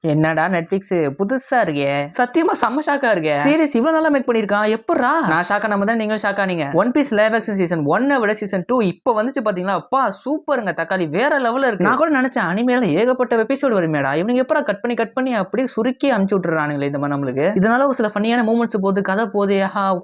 என்னடா நெட்ஃபிளிக்ஸ் புதுசா இருக்கே, சத்தியமா செம்ம ஷாக்கா இருக்கே. சீரிஸ் இவ்வளவு நல்லா மேக் பண்ணிருக்கான், எப்படா? நான் ஷாக்கா நம்ம தான் நீங்களும் ஷாக்கா நீங்க. One piece live action season 1 விட சீசன் 2 இப்போ வந்துச்சு பாத்தீங்களா, அப்பா சூப்பருங்க, தக்காளி வேற லெவல்ல இருக்கு. நான் கூட நினைச்சேன் அனிமேல ஏகப்பட்ட எபிசோட் வருமேடா, இவங்க எப்படா கட் பண்ணி அப்படியே சுருக்கி அமுச்சு விட்டுறானுங்களே இந்த மாதிரி நம்மளுக்கு. இதனால ஒரு சில ஃபன்னியான மூமெண்ட்ஸ் போது, கதை போது,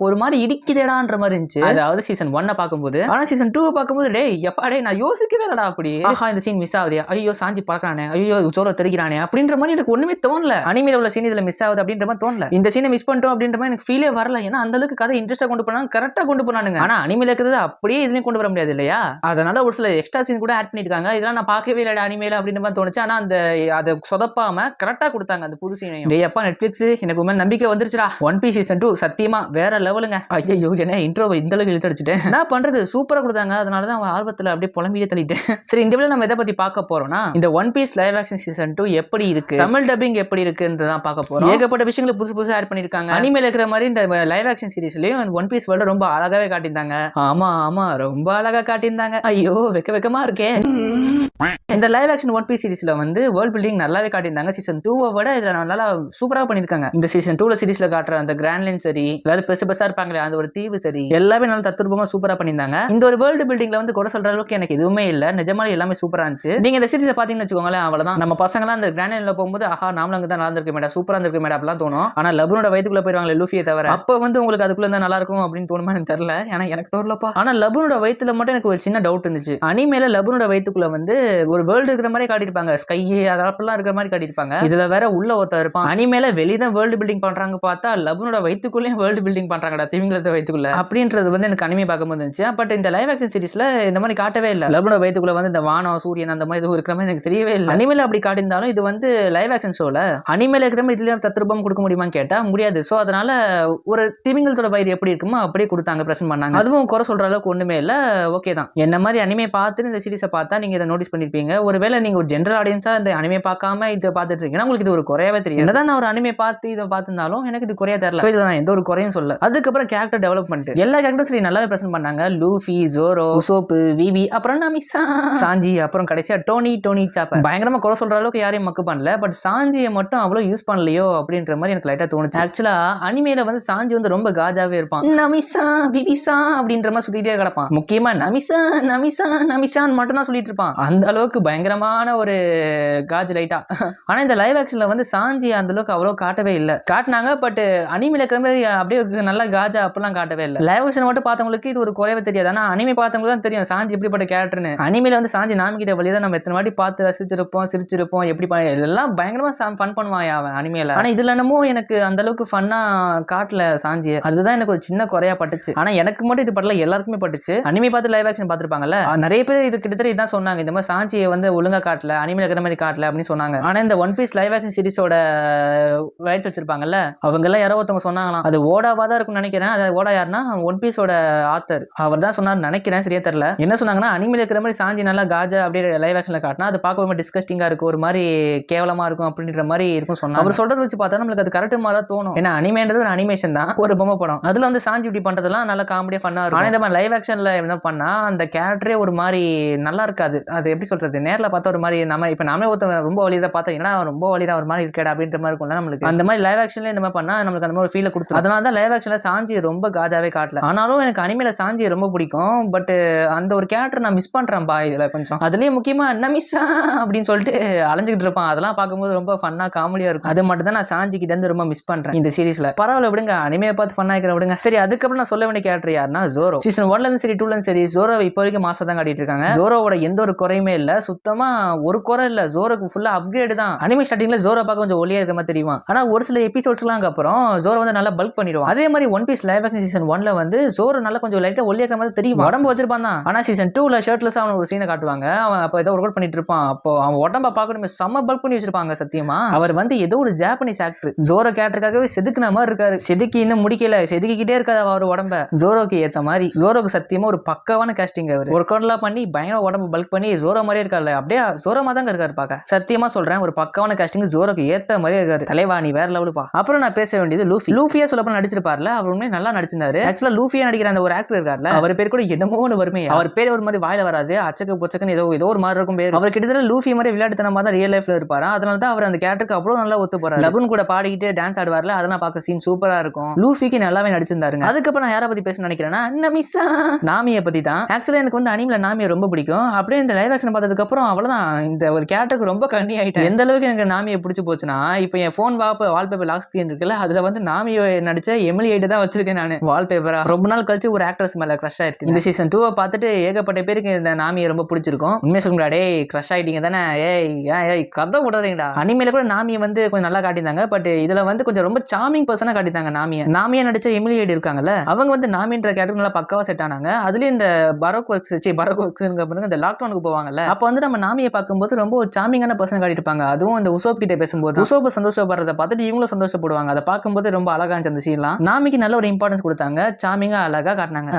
ஒரு மாதிரி இடிக்குதேடான்ற மாதிரி இருந்துச்சு. அதாவது சீசன் 1 பார்க்கும்போது. ஆனா சீசன் 2 பார்க்கும்போது டேய் எப்பா டேய் நான் யோசிக்கவே இல்லடா அப்படி. இந்த சீன் மிஸ் ஆகுது, ஐயோ சாஞ்சி பார்க்கறானே, ஐயோ ஜோரோ தெரிக்கிறானே அப்படின்ற மாதிரி எனக்கு ஒண்ணுமே தோணல. அனிமேல உள்ள சீன் இதுல மிஸ் ஆகுது அப்படின்ற மாதிரி தோணல. இந்த சீனை மிஸ் பண்ணிட்டோம் அப்படின்ற மாதிரி எனக்கு ஃபீலே வரல. ஏன்னா அந்த அளவுக்கு கதை இன்ட்ரெஸ்டா கொண்டு போனாங்க, கரெக்டா கொண்டு போனானுங்க. ஆனா அனிமேல இருக்கிறது அப்படியே இதுலயும் கொண்டு வர முடியாது இல்லையா, அதனால ஒரு சில எக்ஸ்ட்ரா சீன் கூட ஆட் பண்ணிருக்காங்க. இதெல்லாம் நான் பார்க்கவே இல்ல அனிமேல அப்படின்ற மாதிரி தோணுச்சு. ஆனா அந்த அதை சொதப்பாம கரெக்டா கொடுத்தாங்க அந்த புது சீனையும். டேய் அப்பா நெட்ஃபிளிக்ஸ் எனக்கு உண்மை நம்பிக்கை வந்துருச்சுடா. ஒன் பீஸ் சீசன் 2 சத்தியமா வேற லெவலுங்க. ஐயோ என்ன இன்ட்ரோவை இந்த அளவுக்கு இழுத்தடிச்சிட்டேன். என்ன பண்றது, சூப்பரா கொடுத்தாங்க. அதனால தான் ஆர்வத்துல அப்படியே புலம்பியே தள்ளிட்டேன். சரி, இந்த வீடியோ நம்ம எதை பத்தி பார்க்க போறோம்னா, இந்த one piece live action season 2 எப்படி இருக்கு, தமிழ் டப்பிங் எப்படி இருக்குன்றதான் பார்க்க போறோம். ஏகப்பட்ட விஷயங்களை புதுசு ஆட் பண்ணிருக்காங்க. அனிமேல இருக்கிற மாதிரி இந்த லைவ் ஆக்ஷன் சீரிஸ்லயும் ஒன் பீஸ் வேர்ல்ட் ரொம்ப அழகாவே காட்டியிருந்தாங்க. ஆமா ரொம்ப அழகா காட்டியிருந்தாங்க. ஐயோ வெக்கமா இருக்கே. இந்த லைவ் ஆக்ஷன் ஒன் பீஸ் சீரிஸ்ல வந்து வேர்ல்ட் பில்டிங் நல்லாவே காட்டியிருந்தாங்க. சீசன் 2 விட இதுல நல்லா சூப்பரா பண்ணிருக்காங்க. இந்த சீசன் 2ல சீரிஸ்ல காட்டுற அந்த கிராண்ட் லைன் சரி, எல்லாரும் பெருசா இருப்பாங்களே அந்த ஒரு தீவு சரி, எல்லாமே நல்லா தத்ரூபமா சூப்பரா பண்ணியிருந்தாங்க. இந்த ஒரு வேர்ல்டு பில்டிங்ல வந்து குறை சொல்ற அளவுக்கு எனக்கு எதுவுமே இல்ல, நிஜமாலே எல்லாமே சூப்பரா இருந்துச்சு. நீங்க இந்த சீரிஸை பாத்தீங்கன்னு வச்சுக்கோங்களேன், அவ்வளவுதான். நம்ம பசங்களாம் அந்த கிராண்ட் லைன்ல போகும்போது நாமளும் அங்க தான் நல்லா இருந்திருக்கு மேடா, சூப்பரா இருந்திருக்கு மேடா அப்படிலாம் தோணும். ஆனா லபுனோட வயித்துக்குள்ள போயிருவாங்க லூஃபியை தவிர, அப்ப வந்து உங்களுக்கு அதுக்குள்ள இருந்தா நல்லா இருக்கும் அப்படின்னு தோணுமா எனக்கு தெரியல. ஏன்னா எனக்கு தோணலப்பா. ஆனா லபுனோட வயித்துல மட்டும் எனக்கு ஒரு சின்ன டவுட் இருந்துச்சு. அனிமேல லபுனோட வயித்துக்குள்ள வந்து ஒரு வேர்ல்டு இருக்கிற மாதிரி காட்டியிருப்பாங்க, ஸ்கை அதெல்லாம் இருக்கிற மாதிரி காட்டியிருப்பாங்க. இதுல வேற உள்ள ஒருத்தர் இருப்பான். அனிமேல வெளிதான் வேர்ல்டு பில்டிங் பண்றாங்க, பார்த்தா லபுனோட வயித்துக்குள்ளேயும் வேர்ல்டு பில்டிங் பண்றாங்கடா, திமிங்கலத்தை வயித்துக்குள்ள அப்படின்றது வந்து எனக்கு அனிமே பார்க்கும்போது இருந்துச்சு. பட் இந்த லைவ் ஆக்ஷன் சீரிஸ்ல இந்த மாதிரி காட்டவே இல்லை. லபுனோட வயித்துக்குள்ள வந்து இந்த வானம் சூரியன் அந்த மாதிரி எதுவும் இருக்கிற மாதிரி எனக்கு தெரியவே இல்லை. அனிமேல அப்படி காட்டியிருந்தாலும் இது வந்து லைவ் ஆக்ஷன் ஷோல அனிமேல இருக்கிற மாதிரி இதுலயும் தத்ரூபம் கொடுக்க முடியுமான்னு கேட்டா முடியாது. சோ அதனால ஒரு திமிங்கலத்தோட வயிறு எப்படி இருக்குமோ அப்படியே கொடுத்தாங்க, பிரசன்ட் பண்ணாங்க. அதுவும் குறை சொல்ற அளவுக்கு ஒண்ணுமே இல்ல, ஓகே தான். என்ன மாதிரி அனிமே பார்த்து இந்த சீரிஸை பார்த்தா நீங்க இதை நோட்டீஸ் பண்ணிருப்பீங்க. ஒருவேளை நீங்க ஒரு ஜென்ரல் ஆடியன்ஸா இந்த அனிமே பார்க்காம இதை பார்த்துட்டு இருக்கீங்கன்னா உங்களுக்கு இது ஒரு குறையவே தெரியும். என்னதான் நான் ஒரு அனிமே பார்த்து இதை பார்த்திருந்தாலும் எனக்கு இது குறையா தெரியல. இதுல நான் எந்த ஒரு குறையும் சொல்ல. அதுக்கப்புறம் கேரக்டர் டெவலப்மெண்ட் எல்லா கேரக்டர்ஸையும் நல்லாவே பிரசன்ட் பண்ணாங்க. லூஃபி, ஜோரோ, உசோப், விவி, அப்புறம் நமிசா, சாஞ்சி, அப்புறம் கடைசியா டோனி சாப்பர். பயங்கரமா குறை சொல்ற அளவுக்கு யாரையும் மக்கு பண்ணல. பட் சாஞ்சியை மட்டும் அவ்வளவு யூஸ் பண்ணலையோ அப்படின்ற மாதிரி எனக்கு லைட்டா தோணுச்சு. ஆக்சுவலா அனிமேல வந்து சாஞ்சி வந்து ரொம்ப காஜாவே இருப்பான். நமிசா விவிசா அப்படின்ற மாதிரி சுத்திட்டே கிடப்பான். முக்கியமா நமிசான்னு மட்டும் தான் சொல்லிட்டு இருப்பான். அந்த அளவுக்கு பயங்கரமான ஒரு காஜ் லைட்டா. ஆனா இந்த லைவ் ஆக்ஷன்ல வந்து சாஞ்சி அந்த அளவுக்கு அவ்வளவு காட்டவே இல்லை. காட்டினாங்க பட் அனிமேல இருக்கிற மாதிரி அப்படியே நல்லா காஜா அப்படிலாம் காட்டவே இல்லை. லைவ் ஆக்ஷன் மட்டும் பார்த்தவங்களுக்கு இது ஒரு குறைவே தெரியாது. ஆனா அனிமே பார்த்தவங்களுக்கு தான் தெரியும் சாஞ்சி எப்படிப்பட்ட கேரக்டர்னு. அனிமேல வந்து சாஞ்சி நாமிக்கிட்ட வழிதான் நம்ம எத்தனை வாட்டி பார்த்து ரசிச்சிருப்போம், சிரிச்சிருப்போம், எப்படி இதெல்லாம் பயங்கரமா ஃபன் பண்ணுவான் அவன் அனிமேல. ஆனா இதுல என்னமோ எனக்கு அந்த அளவுக்கு ஃபன்னா காட்டல சாஞ்சியை. அதுதான் எனக்கு ஒரு சின்ன குறையா பட்டுச்சு. ஆனா எனக்கு மட்டும் இது படல, எல்லாருக்குமே பட்டுச்சு. அனிமே பார்த்து லைவ் ஆக்ஷன் பார்த்திருப்பாங்கல்ல, நிறைய பேர் இது கிட்டத்தட்ட இதான் சொன்னாங்க, இந்த மாதிரி சாஞ்சியை வந்து ஒழுங்கா காட்டல, அனிமேல இருக்கிற மாதிரி காட்டல அப்படின்னு சொன்னாங்க. ஆனா இந்த ஒன் பீஸ் லைவ் ஆக்ஷன் சீரிஸோட ரைட்ஸ் வச்சிருப்பாங்கல்ல, அவங்க எல்லாம் யாரோ ஒருத்தவங்க சொன்னாங்களாம், அது ஓடாவா தான் இருக்கும்னு நினைக்கிறேன். அது ஓடா யாருன்னா ஒன் பீஸோட ஆத்தர், அவர் தான் சொன்னார் நினைக்கிறேன், சரியா தெரியல. என்ன சொன்னாங்கன்னா, அனிமேல இருக்கிற மாதிரி சாஞ்சி நல்லா காஜா அப்படியே லைவ் ஆக்ஷன்ல காட்டினா அது பார்க்க ரொம்ப டிஸ்கஸ்டிங்கா இருக்கும், ஒரு மாதிரி கேவலமா இருக்கும் அப்படின்ற மாதிரி இருக்கும் சொன்னாங்க. அவர் சொல்றது வச்சு பார்த்தா நம்மளுக்கு அது கரெக்ட் மாதிரி தோணும். ஏன்னா அனிமேன்றது ஒரு அனிமேஷன் தான், ஒரு பொம்மை படம். அதுல வந்து சாஞ்சி இப்படி பண்றதெல்லாம் நல்லா காமெடியா ஃபன்னா இருக்கும். ஆனா இந்த மாதிரி லைவ் ஆக்ஷன்ல என்ன பண்ணா அந்த கேரக்டரே ஒரு மாதிரி நல்லா இருக்காது. அது எப்படி சொல்றது, நேர்ல பார்த்தா ஒரு மாதிரி நம்ம இப்ப நாமே ஒருத்தவங்க ரொம்ப வலியதா பார்த்தா என்ன ரொம்ப வலியா ஒரு மாதிரி இருக்கேடா அப்படின்ற மாதிரி இருக்கும்ல நம்மளுக்கு. அந்த மாதிரி லைவ் ஆக்ஷன்ல இந்த மாதிரி பண்ணா நம்மளுக்கு அந்த மாதிரி ஃபீல் கொடுத்து, அதனால தான் லைவ் ஆக்ஷன்ல சாஞ்சி ரொம்ப காஜாவே காட்டல. ஆனாலும் எனக்கு அனிமேல சாஞ்சி ரொம்ப பிடிக்கும். பட் அந்த ஒரு கேரக்டர் நான் மிஸ் பண்றேன் பா இதுல கொஞ்சம். அதுலயும் முக்கியமா நமிசா அப்படின்னு சொல்லிட்டு அலைஞ்சிட்டு இருப்பான். அதெல்லாம் பார்க்கும்போது ரொம்ப ஃபன்னா காமெடியா இருக்கும். அது மட்டும் தான் நான் சாஞ்சி கிட்ட இருந்து ரொம்ப மிஸ் பண்றேன் இந்த சீரிஸ்ல. பரவாயில்ல விடுங்க, அனிமையை பார்த்து ஃபன்னா இருக்கிற விடுங்க. சரி, அதுக்கப்புறம் நான் சொல்ல வேண்டிய கேரக்டர் யாருன்னா ஜோரோ. சீசன் 1ல இருந்து சரி 2ல இருந்து சரி ஜோரோ இப்போ வரைக்கும் மாசம் தான் காட்டிட்டு இருக்காங்க. ஜோரோவோட எந்த ஒரு குறையுமே இல்ல, சுத்தமா ஒரு குறை இல்ல. ஜோரோக்கு ஃபுல்லா அப்கிரேட் தான். அனிமே ஸ்டார்டிங்ல ஜோரோ பார்க்க கொஞ்சம் ஒல்லியா இருக்க மாதிரி தெரியும். ஆனா ஒரு சில எபிசோட்ஸ்லாம் அப்புறம் ஜோரோ வந்து நல்லா பல்க் பண்ணிடுவான். அதே மாதிரி One piece live action season 1ல வந்து ஜோரோ நல்லா கொஞ்சம் லைட்டா ஒல்லியா இருக்க மாதிரி தெரியும், உடம்பு வச்சிருப்பான் தான். ஆனா சீசன் 2ல ஷர்ட்லெஸ் அவன் ஒரு சீனை காட்டுவாங்க. அவன் அப்ப ஏதோ ஒர்க் அவுட் பண்ணிட்டு இருப்பான். அப்போ அவன் உடம்ப பார்க்கணுமே செம்ம பல்க் பண்ணி வச்சிருப்பாங்க சத்தியமா. அவர் வந்து ஏதோ ஒரு ஜாப்பனீஸ் ஆக்டர் ஜோரோ கேரக்டருக்காகவே செதுக்குன மாதிரி இருக்காரு. செதுக்கி இன்னும் முடிக்கல, செதுக்கிட்டே இருக்காரு அவர் உடம்ப ஜோரோக்கு ஏத்த மாதிரி. ஜோரோக்கு சத்தியமா ஒரு பக்கவான காஸ்டிங். அவர் ஒர்க் அவுட் எல்லாம் பண்ணி பயங்கர உடம்பு பல்க் பண்ணி ஜோரோ மாதிரியே இருக்காரு. அப்படியே ஜோரோ மாதிரி தான் இருக்காரு பார்க்க. சத்தியமா சொல்றேன், ஒரு பக்கவான காஸ்டிங் ஜோரோக்கு ஏத்த மாதிரியே இருக்காரு. தலைவா நீ வேற லெவலுப்பா. அப்புறம் நான் பேச வேண்டியது லூஃபியா சொல்லப்ப நடிச்சிருப்பார்ல, அவர் உண்மையே நல்லா நடிச்சிருந்தாரு. ஆக்சுவலா லூஃபியா நடிக்கிற அந்த ஒரு ஆக்டர் இருக்கார்ல, அவர் பேர் கூட என்னமோ ஒன்று வருமே. அவர் பேர் ஒரு மாதிரி வாயில வராது, அச்சக்கு பொச்சக்குன்னு ஏதோ ஒரு மாதிரி இருக்கும் பேர். அவர் கிட்டத்தட்ட லூஃபி மாதிரி விளையாட்டுத்தனமா தான் ரியல் லைஃப்ல இருப்பாரு. அதனால பார்த்தா அவர் அந்த கேரக்டருக்கு அவ்வளவு நல்லா ஒத்து போறாரு. லபுன் கூட பாடிக்கிட்டு டான்ஸ் ஆடுவார்ல, அதெல்லாம் பார்க்க சீன் சூப்பரா இருக்கும். லூஃபிக்கு நல்லாவே நடிச்சிருந்தாருங்க. அதுக்கப்புறம் நான் யாரை பத்தி பேச நினைக்கிறேன்னா நமிசா நாமியை பத்தி தான். ஆக்சுவலா எனக்கு வந்து அனிமேல நாமியை ரொம்ப பிடிக்கும். அப்படியே இந்த லைவ் ஆக்ஷன் பார்த்ததுக்கு அப்புறம் அவ்வளவுதான், இந்த ஒரு கேரக்டருக்கு ரொம்ப கண்ணி ஆயிட்டேன். எந்த அளவுக்கு எனக்கு நாமியை பிடிச்சு போச்சுன்னா, இப்போ என் போன் வால்பேப்பர் லாக் ஸ்கிரீன் இருக்குல்ல, அதுல வந்து நாமியை நடிச்ச எமிலி ஐடு தான் வச்சிருக்கேன் நான் வால்பேப்பரா. ரொம்ப நாள் கழிச்சு ஒரு ஆக்ட்ரஸ் மேல கிரஷ் ஆயிருக்கு. இந்த சீசன் 2 பார்த்துட்டு ஏகப்பட்ட பேருக்கு இந்த நாமியை ரொம்ப பிடிச்சிருக்கும். உண்மையா சொல்லுங்கடா, டேய் கிரஷ் ஆயிட்டீங்க தானே, ஏய் கதை விடாதீங்கடா. அனிமேல கூட நாமியை வந்து கொஞ்சம் நல்லா காட்டியிருந்தாங்க. பட் இதுல வந்து கொஞ்சம் ரொம்ப சாமிங் பர்சனா காட்டிட்டாங்க. நாமியா நடிச்ச எமிலி ஐடு இருக்காங்கல்ல, அவங்க வந்து நாமின்ற கேரக்டர் நல்லா பக்காவா செட் ஆனாங்க. அதுலயும் இந்த பரோக் ஒர்க்ஸ் இந்த லாக்டவுனுக்கு போவாங்கல்ல, அப்ப வந்து நம்ம நாமியை பார்க்கும்போது ரொம்ப ஒரு சாமிங்கான பர்சன் காட்டியிருப்பாங்க. அதுவும் இந்த உசோப் கிட்ட பேசும்போது உசோப் சந்தோஷப்படுறத பார்த்துட்டு இவங்களும் சந்தோஷப்படுவாங்க. அதை பார்க்கும்போது ரொம்ப அழகா இருந்துச்சு அந்த சீன்லாம். நாமிக்கு நல்ல ஒரு இம்பார்ட்டன்ஸ் கொடுத்தாங்க, சாமிங்கா அழகா காட்டினாங்க.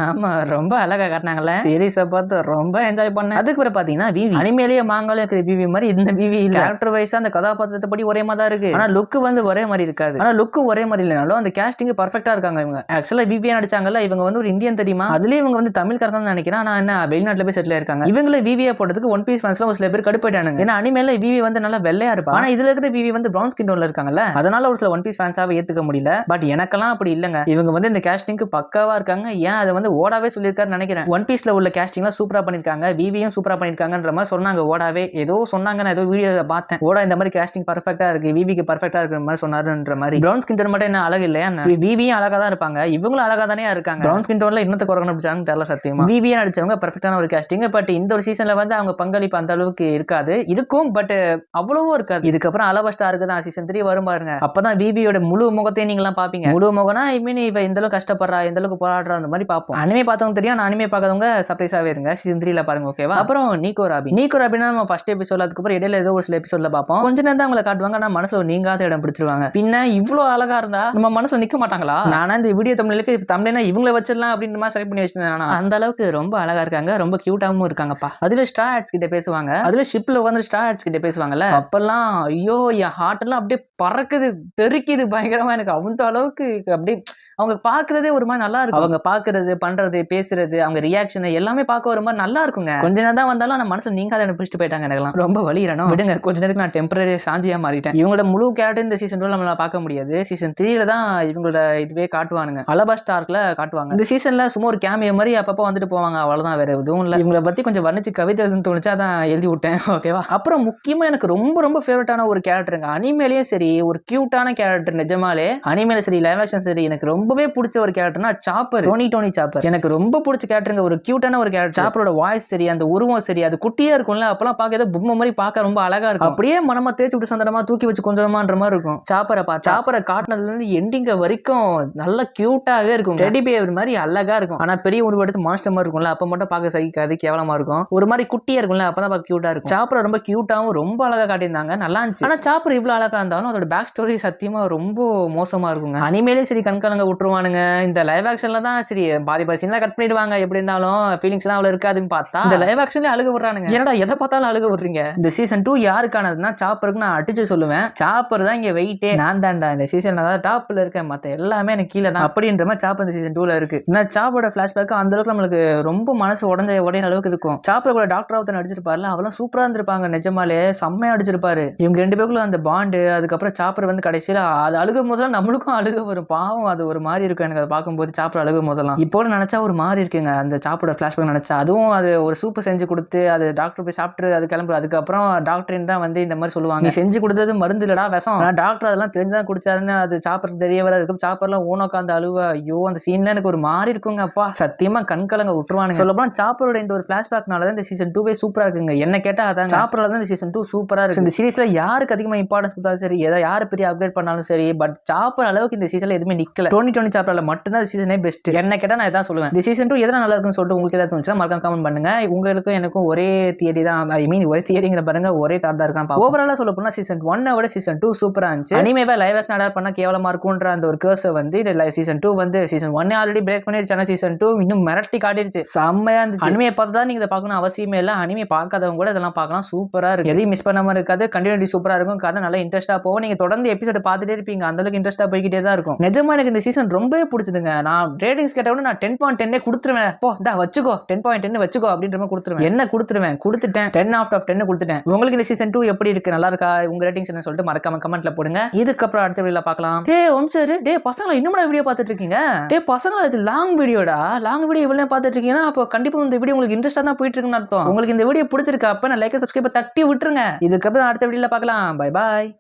ஆமா ரொம்ப அழகா காட்டினாங்கல்ல. சீரிஸை பார்த்து ரொம்ப என்ஜாய் பண்ணேன். அதுக்கு பிறகு பாத்தீங்கன்னா விவி அனிமேலேயே மாங்கால இருக்கிற விவி மாதிரி இந்த விவி கேரக்டர் வைஸா அந்த கதாபாத்திரத்தை படி ஒரே மாதிரி தான் இருக்கு. ஆனா லுக் வந்து ஒரே மாதிரி இருக்காது. ஆனா லுக் ஒரே மாதிரி இல்லைனாலும் அந்த கேஸ்டிங் பர்ஃபெக்டா இருக்காங்க. இவங்க ஆக்சுவலா விவியா நடிச்சாங்கல்ல, இவங்க வந்து ஒரு இந்தியன் தெரியுமா, அதுலயே இவங்க வந்து தமிழ்காரங்க நினைக்கிறேன். ஆனா என்ன வெளிநாட்டுல போய் செட்டில் இருக்காங்க. இவங்கள விவியா போட்டதுக்கு ஒன் பீஸ் ஃபேன்ஸ்ல ஒரு சில பேர் கடுப்பாயிட்டானுங்க. ஏன்னா அனிமேல விவி வந்து நல்லா வெள்ளையா இருப்பா, ஆனா இதுல இருக்கிற விவி வந்து பிரவுன் ஸ்கின் டோன்ல இருக்காங்கல்ல, அதனால ஒரு சில ஒன் பீஸ் ஃபேன்ஸாவே ஏத்துக்க முடியல. பட் எனக்கெல்லாம் அப்படி இல்லங்க, இவங்க வந்து இந்த கேஸ்டிங்க்கு பக்காவா இருக்காங்க. ஏன் அதை வந்து ஓடாவே சொல்லியிருக்காருன்னு நினைக்கிறேன். ஒன் பீஸ்ல உள்ள கேஸ்டிங்லாம் சூப்பரா பண்ணிருக்காங்க, விவியும் சூப்பரா பண்ணிருக்காங்கன்ற மாதிரி சொன்னாங்க. ஓடாவே ஏதோ சொன்னாங்க, நான் ஏதோ வீடியோ பார்த்தேன். ஓடா இந்த மாதிரி கேஸ்டிங் பர்ஃபெக்ட்டா இருக்கு, விவிக்கு பர்ஃபெக்ட்டா இருக்கிற மாதிரி சொன்னாருன்ற மாதிரி. பிரவுன் ஸ்கின் டோன் மட்டும் என்ன அழகு இல்லையா, விவியும் அழகா தான் இருப்பாங்க, இவங்களும் அழகா தானே இருக்காங்க. பிரவுன் ஸ்கின் டோன்ல இன்னத்த குறைக்கணும் பிடிச்சாங்க தெரியல சத்தியமா. விவியா நடிச்சவங்க பர்ஃபெக்ட்டான ஒரு கேஸ்டிங். பட் இந்த ஒரு சீசன்ல வந்து அவங்க பங்களிப்பு அந்த அளவுக்கு இருக்காது, இருக்கும் பட் அவ்வளவும் இருக்காது. இதுக்கப்புறம் அலபஸ்டா இருக்குதான் சீசன் 3 வரும் பாருங்க, அப்பதான் விவியோட முழு முகத்தையும் நீங்க எல்லாம் பாப்பீங்க. முழு முகனா ஐ மீன் இவ இந்த அளவுக்கு கஷ்டப்படுறா, இந்த அளவுக்கு போராடுறா, அந்த மாதிரி பாப்போம். அனிமே பார்த்தவங்க தெரியும், நான் அனிமே பார்க்காதவங்க சர்ப்ரைஸாவே இருங்க, சீசன் 3ல பாருங்க ஓகேவா. அப்புறம் நீக்கோ ராபினா நம்ம ஃபர்ஸ்ட் எபிசோட்ல, அதுக்கப்புறம் இடையில ஏதோ ஒரு சில எபிசோட்ல பாப்போம். கொஞ்ச நேரம் தான் அவங்களை காட்டுவாங்க, ஆனா மனசுல நீங்காத இடம் பிடிச்சிருவாங்க. பின்ன இவ்வளவு அழகா இருந்தா நம்ம மனசுல நிக்க மாட்டாங்களா? நானா இந்த வீடியோ தமிழ்ல இவங்களை வச்சிடலாம் அப்படின்ற மாதிரி செலக்ட் பண்ணி வச்சிருந்தேன். அந்த அளவுக்கு ரொம்ப அழகா இருக்காங்க, ரொம்ப கியூட்டாவும் இருக்காங்கப்பா. அதுல ஸ்ட்ரா ஹேட்ஸ் கிட்ட பேசுவாங்க, அதுல ஷிப்ல உட்காந்து ஸ்ட்ரா ஹேட்ஸ் கிட்ட பேசுவாங்கல்ல, அப்பெல்லாம் ஐயோ என் ஹார்ட் எல்லாம் அப்படியே பறக்குது, தெறிக்குது பயங்கரமா. எனக்கு அந்த அளவுக்கு அப்படியே அவங்க பாக்குறதே ஒரு மாதிரி நல்லா இருக்கும். அவங்க பாக்குறது, பண்றது, பேசுறது, அவங்க ரியாக்ஷன் எல்லாமே பார்க்க ஒரு மாதிரி நல்லா இருக்குங்க. கொஞ்ச நேரம் தான் வந்தாலும் நான் மனசு நீங்க அதை பிடிச்சிட்டு போயிட்டாங்க. எனக்குலாம் ரொம்ப வலிரணும் விடுங்க, கொஞ்ச நேரத்துக்கு நான் டெம்பரரி சாஞ்சியா மாறிட்டேன். இவங்களோட முழு கேரக்டர் இந்த சீசன் 2 நம்மளால பார்க்க முடியாது. சீசன் 3ல தான் இவங்களோட இதுவே காட்டுவானுங்க, அலபாஸ்டார்க்ல காட்டுவாங்க. இந்த சீசன்ல சும்மா ஒரு கேமியோ மாதிரி அப்பப்போ வந்துட்டு போவாங்க, அவ்வளவுதான், வேற எதுவும் இல்ல. இவங்களை பத்தி கொஞ்சம் வர்ணிச்சு கவிதை தோணுச்சா தான் எழுதி விட்டேன் ஓகேவா. அப்புறம் முக்கியமா எனக்கு ரொம்ப ரொம்ப ஃபேவரட்டான ஒரு கேரக்டருங்க, அனிமேலயும் சரி ஒரு கியூட்டான கேரக்டர், நிஜமாலே அனிமேல சரி லைவ் ஆக்ஷன் சரி எனக்கு ரொம்பவே பிடிச்ச ஒரு கேரக்டர்னா சாப்பர், டோனி சாப்பர். எனக்கு ரொம்ப பிடிச்ச கேரக்டருங்க, ஒரு கியூட்டான ஒரு கேரக்டர். சாப்பரோட வாய்ஸ் சரி, அந்த உருவம் சரி, அது குட்டியா இருக்கும்ல, அப்பெல்லாம் பார்க்க ஏதோ பொம்மை மாதிரி பார்க்க ரொம்ப அழகா இருக்கும். அப்படியே மனமா தேய்ச்சி விட்டு சந்தனமா தூக்கி வச்சு கொஞ்சமான்ற மாதிரி இருக்கும். சாப்பரை காட்டினதுல இருந்து எண்டிங்க வரைக்கும் நல்ல கியூட்டாவே இருக்கும், டெடி பேர் மாதிரி அழகா இருக்கும். ஆனா பெரிய உருவெடுத்து மாஸ்டர் மாதிரி இருக்கும்ல, அப்ப மட்டும் பார்க்க சகிக்காது, கேவலமா இருக்கும். ஒரு மாதிரி குட்டியா இருக்கும்ல, அப்பதான் பார்க்க கியூட்டா இருக்கும். சாப்பரை ரொம்ப கியூட்டாவும் ரொம்ப அழகா காட்டியிருந்தாங்க, நல்லா இருந்துச்சு. ஆனா சாப்பர் இவ்வளவு அழகா இருந்தாலும் அதோட பேக் ஸ்டோரி சத்தியமா ரொம்ப மோசமா இருக்குங்க. அனிமேலையும் சரி கண்கலங்க விட்டுருவானுங்க, இந்த லைவ் ஆக்ஷன்ல தான் சரி பாதி சீன்லாம் கட் பண்ணிடுவாங்க, எப்படி இருந்தாலும் ஃபீலிங்ஸ் எல்லாம் அவ்வளவு இருக்காதுன்னு பார்த்தா இந்த லைவ் ஆக்ஷன்ல அழுக விடுறானுங்க. என்னடா எதை பார்த்தாலும் அழுக விடுறீங்க. இந்த சீசன் 2 யாருக்கானதுன்னா சாப்பருக்கு நான் அடிச்சு சொல்லுவேன், சாப்பர் தான் இங்க வெயிட்டே, நான் தான்டா இந்த சீசன்ல தான் டாப்ல இருக்கேன், மத்த எல்லாமே எனக்கு கீழே தான் அப்படின்ற மாதிரி சாப்பர் இந்த சீசன் 2ல இருக்கு. ஏன்னா சாப்போட பிளாஷ்பேக் அந்த அளவுக்கு நம்மளுக்கு ரொம்ப மனசு உடையிற அளவுக்கு இருக்கும். சாப்பர் கூட டாக்டர் ஒருத்தன் நடிச்சிருப்பாருல, அவெல்லாம் சூப்பரா இருந்திருப்பாங்க, நிஜமாலே செம்மையா அடிச்சிருப்பாரு. இவங்க ரெண்டு பேருக்குள்ள அந்த பாண்டு, அதுக்கப்புறம் சாப்பர் வந்து கடைசியில அது அழுகும் போதெல்லாம் நம்மளுக்கும் அழுக வரும், பாவம் அது ஒரு மாதிரி இருக்கும். எனக்கு அதை பார்க்கும்போது சாப்பர் அழுகும் போதெல்லாம் இப்போ நினைச்சா ஒரு மாதிரி இருக்குங்க. அந்த சாப்போட பிளாஷ்பேக் நினைச்சா, அதுவும் அது ஒரு சூப்பர் செஞ்சு கொடுத்து அது டாக்டர் போய் சாப்பிட்டு அது கிளம்பு, அதுக்கப்புறம் டாக்டர் தான் வந்து இந்த மாதிரி சொல்லுவாங்க, நீ செஞ்சு கொடுத்தது மருந்து இல்லடா விஷம், டாக்டர் அதெல்லாம் தெரிஞ்சுதான் குடிச்சாருன்னு அது சாப்பருக்கு தெரிய வர, அதுக்கு சாப்பர்லாம் ஊனோக்கா அந்த அழுவ, ஐயோ அந்த சீன்ல எனக்கு ஒரு மாதிரி இருக்குங்க. அப்பா சத்தியமா கண்கலங்க விட்டுருவானுங்க. சொல்லப்போனா சாப்பரோட இந்த ஒரு பிளாஷ்பேக்னால தான் இந்த சீசன் 2 சூப்பரா இருக்குங்க. என்ன கேட்டா அதான் சாப்பரால தான் இந்த சீசன் 2 சூப்பரா இருக்கு. இந்த சீரிஸ்ல யாருக்கு அதிகமா இம்பார்ட்டன்ஸ் கொடுத்தாலும் சரி, ஏதோ யாரு பெரிய அப்கிரேட் பண்ணாலும் சரி, பட் சாப்பர் அளவுக்கு இந்த சீசன்ல எதுவுமே நிக்கல. 2020 சாப்பரால மட்டும்தான் இந்த சீசனே பெஸ்ட். என்ன கேட்டா நான் இதான் சொல்லுவேன். இந்த சீசன் 2 எதனா நல்லா இருக்குன்னு சொல்லிட்டு உங்களுக்கு ஏதாவது தோணுச்சுன்னா மறக்காம கமெண்ட் பண்ணுங்க. உங்களுக்கும் எனக்கும் ஒரே தியரி தான், ஐ மீன் ஒரே தியரிங்கிற பாருங்க, ஒரே தாட் தான் இருக்கான். ஓவராலா சொல்ல போனா சீசன் 1 விட சீசன் 2 சூப்பரா இருந்துச்சு. அனிமேவை லைவ் ஆக்ஷன் அடாப்ட் பண்ணா கேவலமா இருக்கும்ன்ற அந்த ஒரு கர்ஸ் வந்து இந்த சீசன் 2 வந்து சீசன் 1 ஆல்ரெடி பிரேக் பண்ணிடுச்சு, ஆனா சீசன் 2 இன்னும் மிரட்டி காட்டிடுச்சு, செம்மையா இருந்துச்சு. அனிமே பார்த்தா நீங்க இதை பார்க்கணும் அவசியமே இல்லை, அனிமே பார்க்காதவங்க கூட இதெல்லாம் பார்க்கலாம், சூப்பரா இருக்கு, எதையும் மிஸ் பண்ணாம இருக்காது, கண்டினியூட்டி சூப்பரா இருக்கும், கதை நல்லா இன்ட்ரெஸ்டா போகும், நீங்க தொடர்ந்து எபிசோட் பார்த்துட்டே இருப்பீங்க, அந்த அளவுக்கு இன்ட்ரெஸ்டா போய்கிட்டே தான் இருக்கும். நிஜமா எனக்கு இந்த சீசன் சீசன் ரொம்பவே பிடிச்சதுங்க. நான் ரேட்டிங்ஸ் கேட்ட கூட நான் 10.10 கொடுத்துருவேன். போ இந்தா வச்சுக்கோ 10.10 வச்சுக்கோ அப்படின்ற மாதிரி கொடுத்துருவேன். என்ன கொடுத்துருவேன், கொடுத்துட்டேன். 10 out of 10 கொடுத்துட்டேன். உங்களுக்கு இந்த சீசன் 2 எப்படி இருக்கு, நல்லா இருக்கா, உங்க ரேட்டிங்ஸ் என்ன சொல்லிட்டு மறக்காம கமெண்ட்ல போடுங்க. இதுக்கப்புறம் அடுத்த வீடியோல பார்க்கலாம். டேய் வம்சரு, டேய் பசங்களா இன்னும் வீடியோ பார்த்துட்டு இருக்கீங்க? டேய் பசங்களா இது லாங் வீடியோடா, லாங் வீடியோ இவ்வளவு பார்த்துட்டு இருக்கீங்கன்னா அப்போ கண்டிப்பா இந்த வீடியோ உங்களுக்கு இன்ட்ரெஸ்டா தான் போயிட்டு இருக்குன்னு அர்த்தம். உங்களுக்கு இந்த வீடியோ பிடிச்சிருக்கா அப்ப லைக் சப்ஸ்கிரைப் தட்டி விட்டுருங்க. இதுக்கப்புறம் அடுத்த வீடியோல பார்க்கலாம். Bye bye.